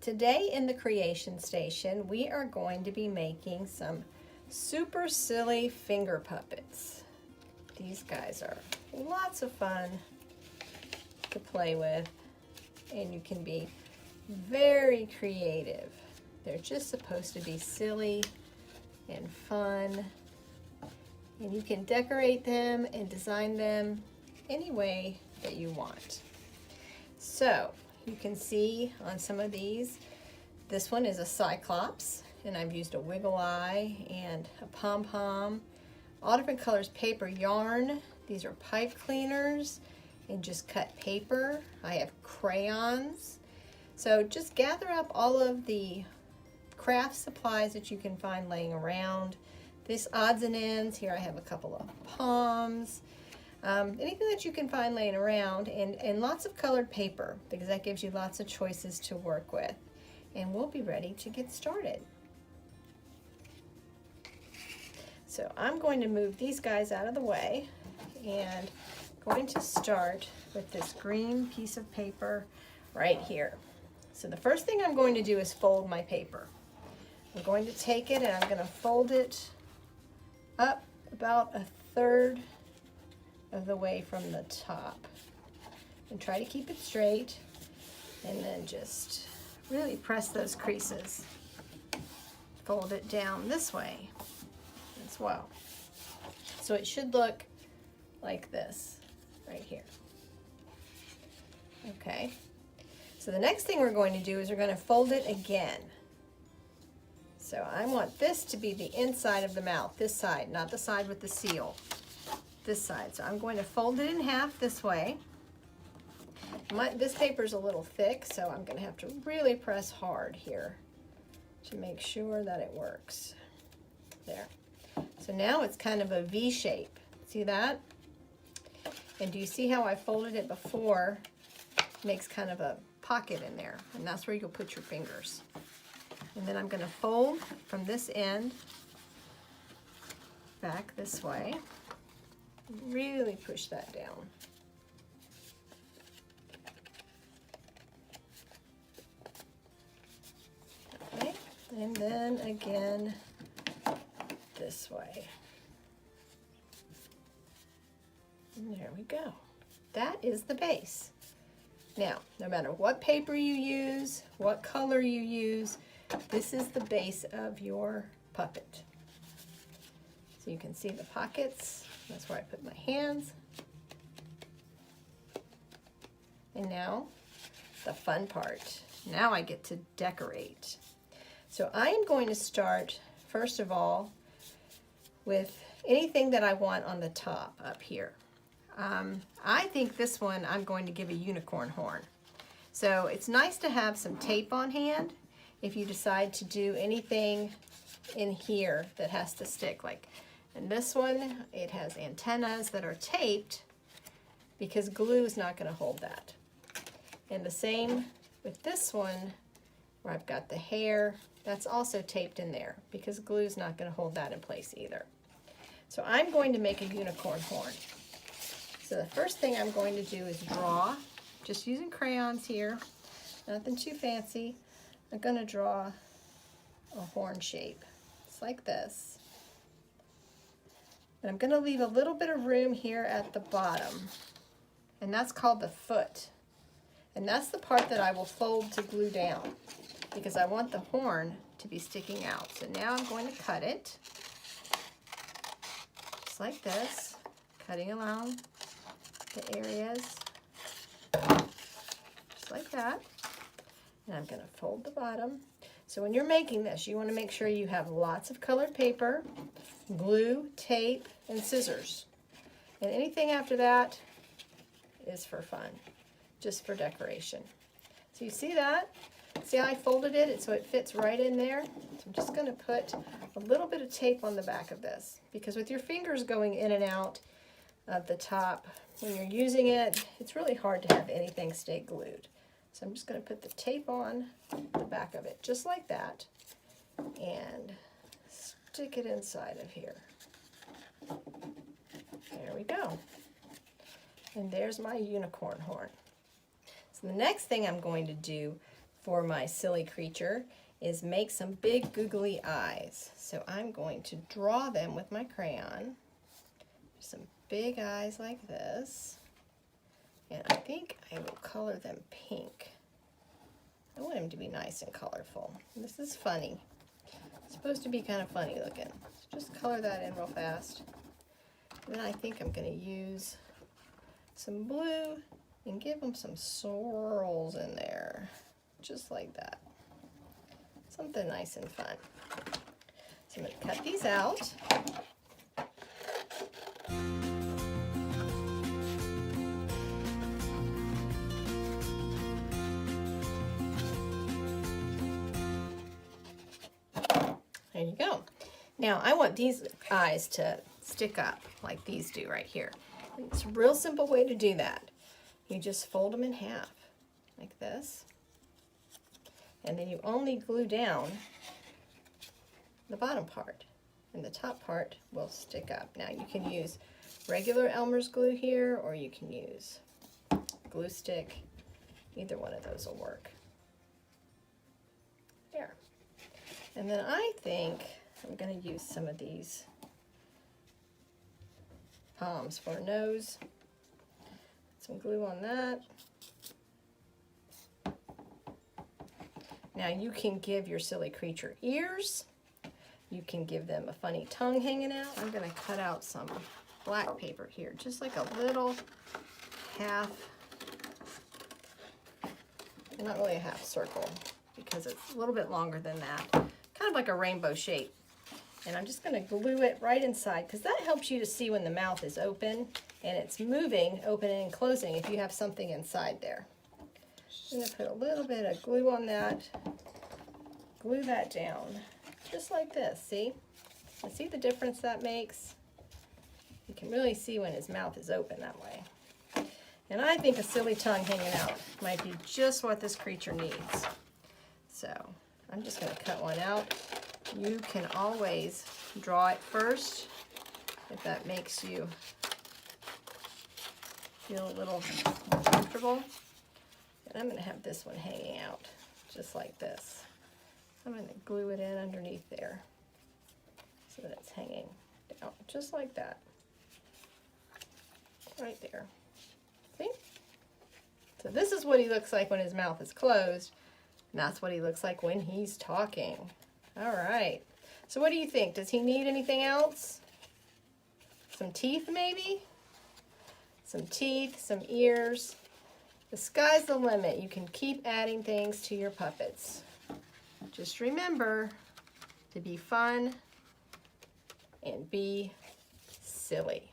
Today in the Creation Station, we are going to be making some super silly finger puppets. These guys are lots of fun to play with, and you can be very creative. They're just supposed to be silly and fun, and you can decorate them and design them any way that you want. So you can see on some of these, this one is a cyclops, and I've used a wiggle eye and a pom-pom, all different colors, paper, yarn. These are pipe cleaners and just cut paper. I have crayons. So just gather up all of the craft supplies that you can find laying around. This odds and ends, here I have a couple of palms. Anything that you can find laying around, and lots of colored paper, because that gives you lots of choices to work with. And we'll be ready to get started. So I'm going to move these guys out of the way, and going to start with this green piece of paper right here. So the first thing I'm going to do is fold my paper. I'm going to take it and I'm going to fold it up about 1/3 of the way from the top, and try to keep it straight, and then just really press those creases. Fold it down this way as well. So it should look like this right here. Okay, so the next thing we're going to do is we're going to fold it again. So I want this to be the inside of the mouth, this side, not the side with the seal. This side. So I'm going to fold it in half this way. This paper is a little thick, so I'm going to have to really press hard here to make sure that it works. There. So now it's kind of a V shape. See that? And do you see how I folded it before? It makes kind of a pocket in there, and that's where you'll put your fingers. And then I'm going to fold from this end back this way. Really push that down. Okay, and then again this way. And there we go. That is the base. Now, no matter what paper you use, what color you use, this is the base of your puppet. So you can see the pockets. That's where I put my hands. And now, the fun part. Now I get to decorate. So I am going to start, first of all, with anything that I want on the top up here. I think this one I'm going to give a unicorn horn. So it's nice to have some tape on hand if you decide to do anything in here that has to stick. Like in this one, it has antennas that are taped because glue is not going to hold that. And the same with this one, where I've got the hair, that's also taped in there because glue is not going to hold that in place either. So I'm going to make a unicorn horn. So the first thing I'm going to do is draw, just using crayons here, nothing too fancy. I'm going to draw a horn shape. It's like this. And I'm going to leave a little bit of room here at the bottom, and that's called the foot. And that's the part that I will fold to glue down because I want the horn to be sticking out. So now I'm going to cut it just like this, cutting along the areas just like that. And I'm going to fold the bottom. So when you're making this, you want to make sure you have lots of colored paper, glue, tape, and scissors. And anything after that is for fun, just for decoration. So you see that? See how I folded it so it fits right in there? So I'm just going to put a little bit of tape on the back of this, because with your fingers going in and out of the top, when you're using it, it's really hard to have anything stay glued. So I'm just going to put the tape on the back of it, just like that, and stick it inside of here. There we go. And there's my unicorn horn. So the next thing I'm going to do for my silly creature is make some big googly eyes. So I'm going to draw them with my crayon. Some big eyes like this. And I think I will color them pink. I want him to be nice and colorful. This is funny. It's supposed to be kind of funny looking. So just color that in real fast. And then I think I'm going to use some blue and give them some swirls in there. Just like that. Something nice and fun. So I'm going to cut these out. There you go. Now I want these eyes to stick up like these do right here. And it's a real simple way to do that. You just fold them in half like this. And then you only glue down the bottom part. And the top part will stick up. Now you can use regular Elmer's glue here, or you can use glue stick. Either one of those will work. There. And then I think I'm going to use some of these palms for a nose. Some glue on that. Now you can give your silly creature ears. You can give them a funny tongue hanging out. I'm going to cut out some black paper here, just like a little half, not really a half circle, because it's a little bit longer than that. Kind of like a rainbow shape. And I'm just going to glue it right inside, because that helps you to see when the mouth is open and it's moving, opening and closing, if you have something inside there. I'm going to put a little bit of glue on that, glue that down, just like this, see? You see the difference that makes? You can really see when his mouth is open that way. And I think a silly tongue hanging out might be just what this creature needs. So I'm just going to cut one out. You can always draw it first if that makes you feel a little more comfortable. And I'm going to have this one hanging out just like this. I'm going to glue it in underneath there so that it's hanging down just like that. Right there. See? So this is what he looks like when his mouth is closed, and that's what he looks like when he's talking. All right. So what do you think? Does he need anything else? Some teeth maybe? Some teeth, some ears. The sky's the limit. You can keep adding things to your puppets. Just remember to be fun and be silly.